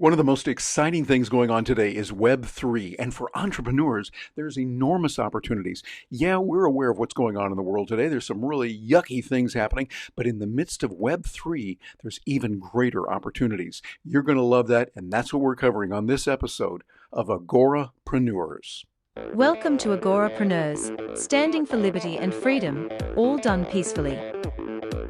One of the most exciting things going on today is Web3. And for entrepreneurs, there's enormous opportunities. Yeah, we're aware of what's going on in the world today. There's some really yucky things happening. But in the midst of Web3, there's even greater opportunities. You're going to love that. And that's what we're covering on this episode of Agorapreneurs. Welcome to Agorapreneurs, standing for liberty and freedom, all done peacefully.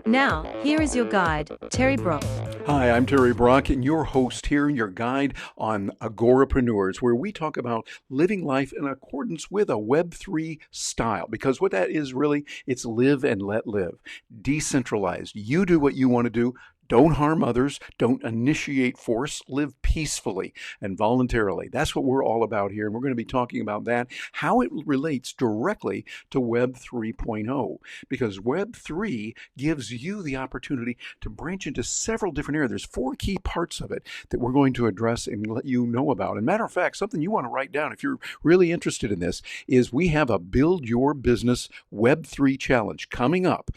Now, here is your guide, Terry Brock. Hi, I'm Terry Brock, and your host here, your guide on Agorapreneurs, where we talk about living life in accordance with a Web3 style. Because what that is really, it's live and let live. Decentralized. You do what you want to do. Don't harm others. Don't initiate force. Live peacefully and voluntarily. That's what we're all about here. And we're going to be talking about that, how it relates directly to Web 3.0. Because Web 3 gives you the opportunity to branch into several different areas. There's four key parts of it that we're going to address and let you know about. And matter of fact, something you want to write down if you're really interested in this is we have a Build Your Business Web 3 Challenge coming up.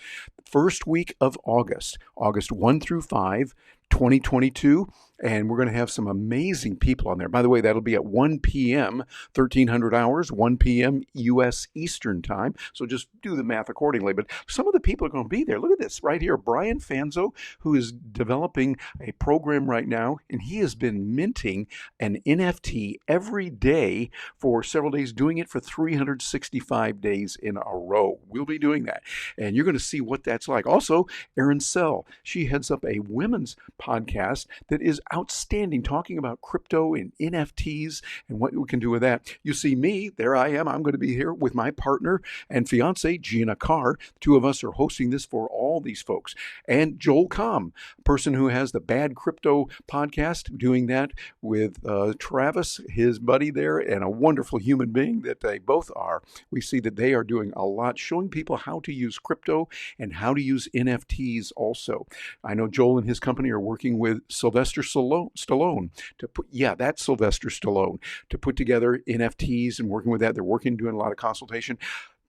First week of August 1 through 5, 2022, and we're going to have some amazing people on there. By the way, that'll be at 1 p.m., 1300 hours, 1 p.m. U.S. Eastern Time, so just do the math accordingly. But some of the people are going to be there. Look at this right here. Brian Fanzo, who is developing a program right now, and he has been minting an NFT every day for several days, doing it for 365 days in a row. We'll be doing that, and you're going to see what that's like. Also, Erin Sell, she heads up a women's podcast that is outstanding, talking about crypto and NFTs and what we can do with that. You see me, there I am. I'm going to be here with my partner and fiance, Gina Carr. The two of us are hosting this for all these folks. And Joel Comm, a person who has the Bad Crypto podcast, doing that with Travis, his buddy there, and a wonderful human being that they both are. We see that they are doing a lot, showing people how to use crypto and how to use NFTs also. I know Joel and his company are working with Sylvester Stallone to put, that's Sylvester Stallone, to put together NFTs and working with that. They're working, doing a lot of consultation.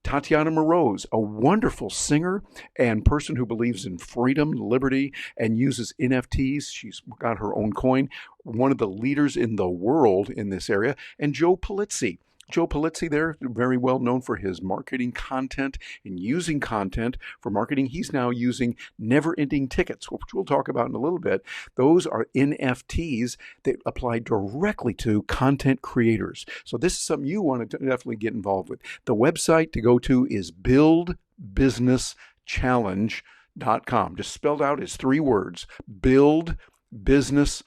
Tatiana Moroz, a wonderful singer and person who believes in freedom, liberty, and uses NFTs. She's got her own coin, one of the leaders in the world in this area. And Joe Polizzi. Joe Polizzi there, very well known for his marketing content and using content for marketing. He's now using never-ending tickets, which we'll talk about in a little bit. Those are NFTs that apply directly to content creators. So this is something you want to definitely get involved with. The website to go to is buildbusinesschallenge.com. Just spelled out as three words, buildbusinesschallenge.com.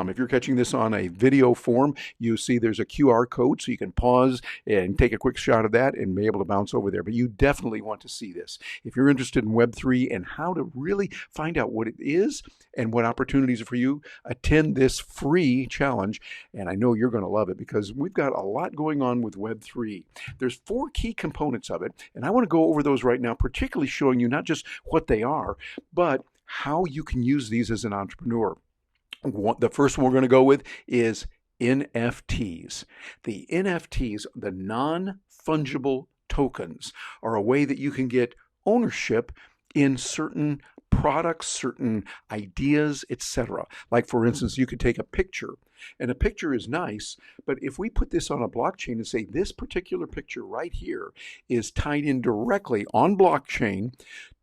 If you're catching this on a video form, you see there's a QR code, so you can pause and take a quick shot of that and be able to bounce over there. But you definitely want to see this. If you're interested in Web3 and how to really find out what it is and what opportunities are for you, attend this free challenge. And I know you're going to love it because we've got a lot going on with Web3. There's four key components of it, and I want to go over those right now, particularly showing you not just what they are, but how you can use these as an entrepreneur. The first one we're going to go with is NFTs. The NFTs, the non-fungible tokens, are a way that you can get ownership in certain products, certain ideas, etc. Like, for instance, you could take a picture, and a picture is nice, but if we put this on a blockchain and say this particular picture right here is tied in directly on blockchain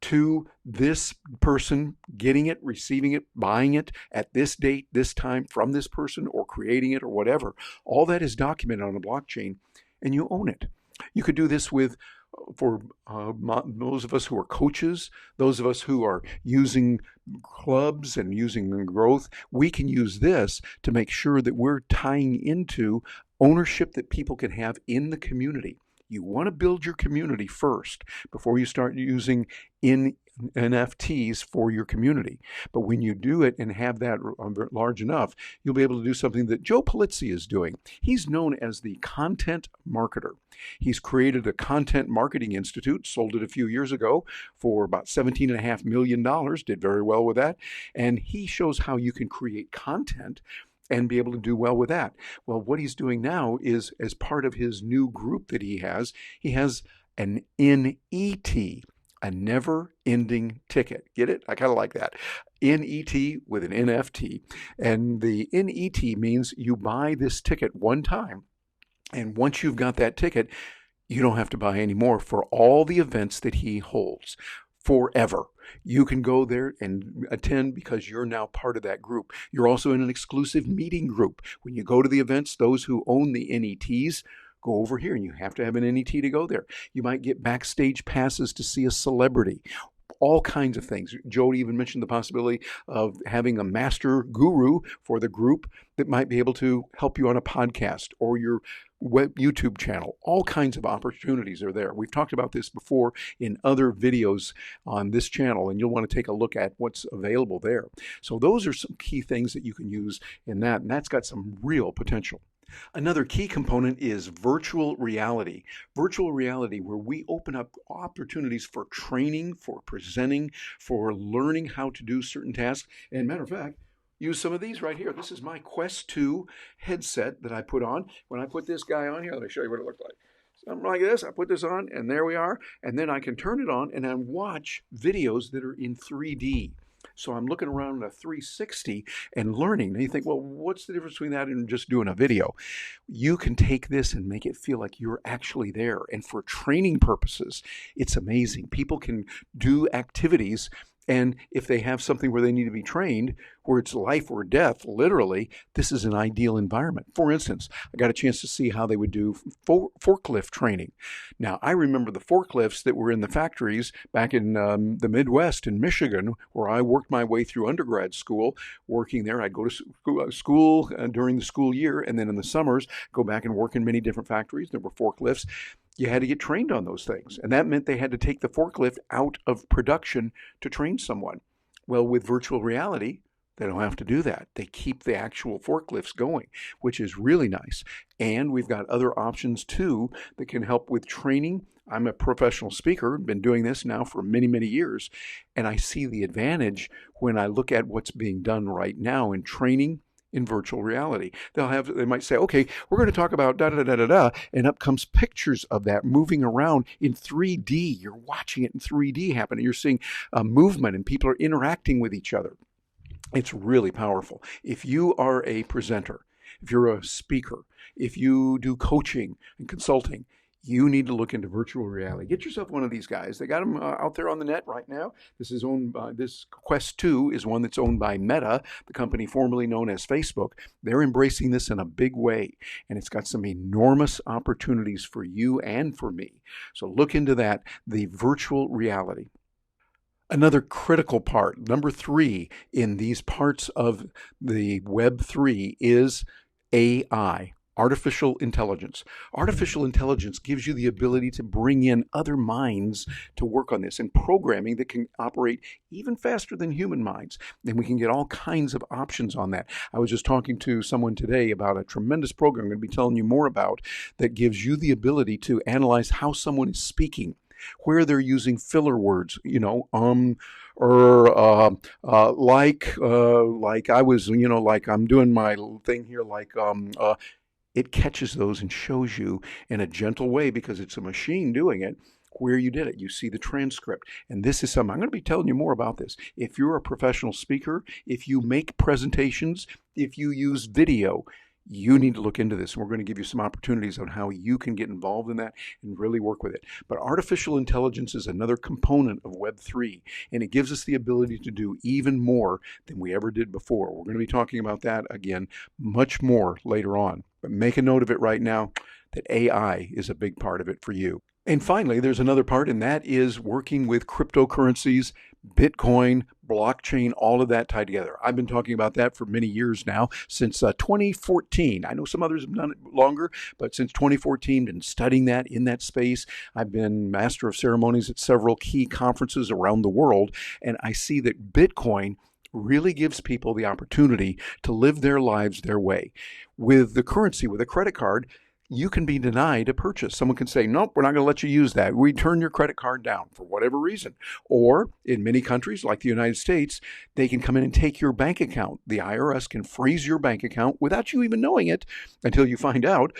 to this person getting it, receiving it, buying it at this date, this time, from this person, or creating it, or whatever, all that is documented on a blockchain, and you own it. You could do this with for those of us who are coaches, those of us who are using clubs and using growth. We can use this to make sure that we're tying into ownership that people can have in the community. You want to build your community first before you start using NFTs for your community. But when you do it and have that large enough, you'll be able to do something that Joe Polizzi is doing. He's known as the content marketer. He's created a content marketing institute, sold it a few years ago for about $17.5 million, did very well with that. And he shows how you can create content and be able to do well with that. Well, what he's doing now is, as part of his new group that he has an NET, a never-ending ticket. Get it? I kind of like that. NET with an NFT. And the NET means you buy this ticket one time, and once you've got that ticket, you don't have to buy any more for all the events that he holds forever. You can go there and attend because you're now part of that group. You're also in an exclusive meeting group. When you go to the events, those who own the NETs go over here, and you have to have an NET to go there. You might get backstage passes to see a celebrity. All kinds of things. Jody even mentioned the possibility of having a master guru for the group that might be able to help you on a podcast or your web YouTube channel. All kinds of opportunities are there. We've talked about this before in other videos on this channel, and you'll want to take a look at what's available there. So those are some key things that you can use in that, and that's got some real potential. Another key component is virtual reality. Virtual reality, where we open up opportunities for training, for presenting, for learning how to do certain tasks. And matter of fact, use some of these right here. This is my Quest 2 headset that I put on. When I put this guy on here, let me show you what it looked like. Something like this. I put this on, and there we are. And then I can turn it on and then watch videos that are in 3D. So I'm looking around at a 360 and learning. And you think, well, what's the difference between that and just doing a video? You can take this and make it feel like you're actually there. And for training purposes, it's amazing. People can do activities, and if they have something where they need to be trained, where it's life or death, literally, this is an ideal environment. For instance, I got a chance to see how they would do forklift training. Now, I remember the forklifts that were in the factories back in the Midwest in Michigan, where I worked my way through undergrad school. Working there, I'd go to school during the school year, and then in the summers, go back and work in many different factories. There were forklifts. You had to get trained on those things. And that meant they had to take the forklift out of production to train someone. Well, with virtual reality, they don't have to do that. They keep the actual forklifts going, which is really nice. And we've got other options too that can help with training. I'm a professional speaker, been doing this now for many, many years, and I see the advantage when I look at what's being done right now in training in virtual reality. They might say, okay, we're going to talk about da da da da da, and up comes pictures of that moving around in 3D. You're watching it in 3D happen. You're seeing movement, and people are interacting with each other. It's really powerful. If you are a presenter, if you're a speaker, if you do coaching and consulting, you need to look into virtual reality. Get yourself one of these guys. They got them out there on the net right now. This is owned by, this Quest 2 is one that's owned by Meta, the company formerly known as Facebook. They're embracing this in a big way, and it's got some enormous opportunities for you and for me. So look into that, the virtual reality. Another critical part, number 3 in these parts of the Web3 is AI. Artificial intelligence. Artificial intelligence gives you the ability to bring in other minds to work on this, and programming that can operate even faster than human minds. And we can get all kinds of options on that. I was just talking to someone today about a tremendous program I'm going to be telling you more about that gives you the ability to analyze how someone is speaking, where they're using filler words, or like I was, like I'm doing my thing here, it catches those and shows you in a gentle way, because it's a machine doing it, where you did it. You see the transcript. And this is something, I'm going to be telling you more about this. If you're a professional speaker, if you make presentations, if you use video, you need to look into this. And we're going to give you some opportunities on how you can get involved in that and really work with it. But artificial intelligence is another component of Web3, and it gives us the ability to do even more than we ever did before. We're going to be talking about that again much more later on. But make a note of it right now that AI is a big part of it for you. And finally, there's another part, and that is working with cryptocurrencies, Bitcoin, blockchain, all of that tied together. I've been talking about that for many years now, since 2014. I know some others have done it longer, but since 2014, been studying that in that space. I've been master of ceremonies at several key conferences around the world, and I see that Bitcoin really gives people the opportunity to live their lives their way. With the currency, with a credit card, you can be denied a purchase. Someone can say, nope, we're not going to let you use that. We turn your credit card down for whatever reason. Or in many countries like the United States, they can come in and take your bank account. The IRS can freeze your bank account without you even knowing it until you find out.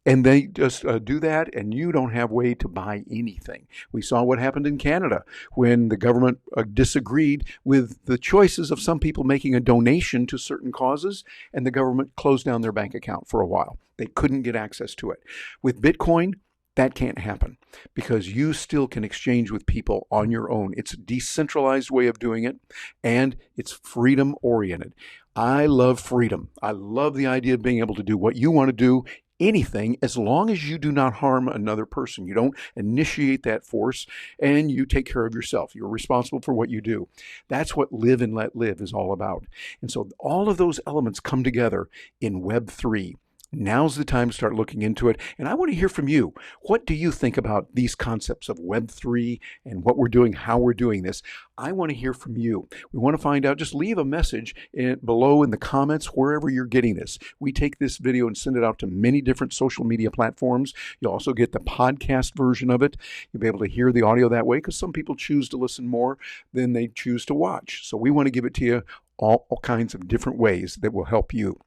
And they just do that, and you don't have way to buy anything. We saw what happened in Canada when the government disagreed with the choices of some people making a donation to certain causes, and the government closed down their bank account for a while. They couldn't get access to it. With Bitcoin, that can't happen because you still can exchange with people on your own. It's a decentralized way of doing it, and it's freedom oriented. I love freedom. I love the idea of being able to do what you want to do, anything, as long as you do not harm another person. You don't initiate that force, and you take care of yourself. You're responsible for what you do. That's what live and let live is all about. And so all of those elements come together in Web3. Now's the time to start looking into it. And I want to hear from you. What do you think about these concepts of Web3 and what we're doing, how we're doing this? I want to hear from you. We want to find out. Just leave a message below in the comments wherever you're getting this. We take this video and send it out to many different social media platforms. You'll also get the podcast version of it. You'll be able to hear the audio that way because some people choose to listen more than they choose to watch. So we want to give it to you all kinds of different ways that will help you.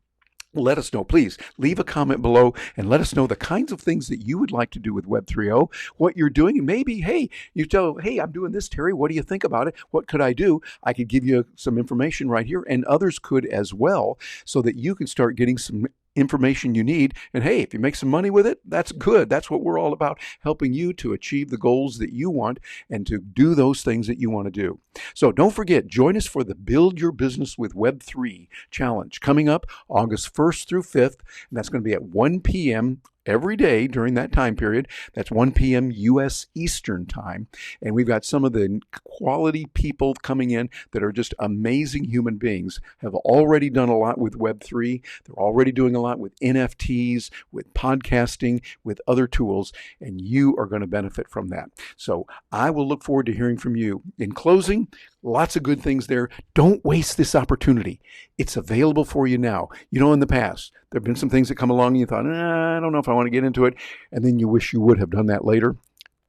Let us know. Please leave a comment below and let us know the kinds of things that you would like to do with Web 3.0, what you're doing. And maybe, hey, you tell, hey, I'm doing this, Terry. What do you think about it? What could I do? I could give you some information right here, and others could as well, so that you can start getting some information you need. And hey, if you make some money with it, that's good. That's what we're all about, helping you to achieve the goals that you want and to do those things that you want to do. So don't forget, join us for the Build Your Business with Web3 challenge coming up August 1st through 5th. And that's going to be at 1 p.m. every day during that time period. That's 1 p.m. U.S. Eastern time. And we've got some of the quality people coming in that are just amazing human beings, have already done a lot with Web3. They're already doing a lot with NFTs, with podcasting, with other tools, and you are going to benefit from that. So I will look forward to hearing from you. In closing, lots of good things there. Don't waste this opportunity. It's available for you now. You know, in the past, there have been some things that come along and you thought, I don't know if I want to get into it. And then you wish you would have done that later.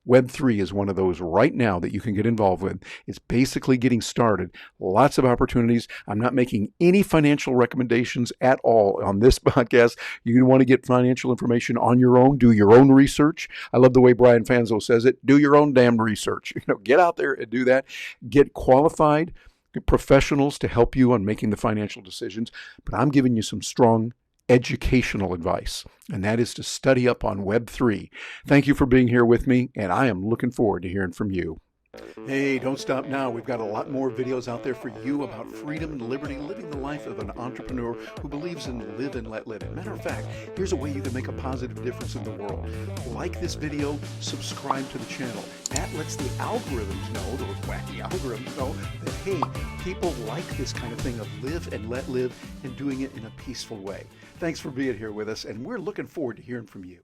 Web3 is one of those right now that you can get involved with. It's basically getting started. Lots of opportunities. I'm not making any financial recommendations at all on this podcast. You want to get financial information on your own. Do your own research. I love the way Brian Fanzo says it. Do your own damn research. Get out there and do that. Get qualified professionals to help you on making the financial decisions. But I'm giving you some strong educational advice, and that is to study up on Web3. Thank you for being here with me, and I am looking forward to hearing from you. Hey, don't stop now. We've got a lot more videos out there for you about freedom and liberty, living the life of an entrepreneur who believes in live and let live. Matter of fact, here's a way you can make a positive difference in the world. Like this video, subscribe to the channel. That lets the algorithms know, those wacky algorithms know, that hey, people like this kind of thing of live and let live and doing it in a peaceful way. Thanks for being here with us, and we're looking forward to hearing from you.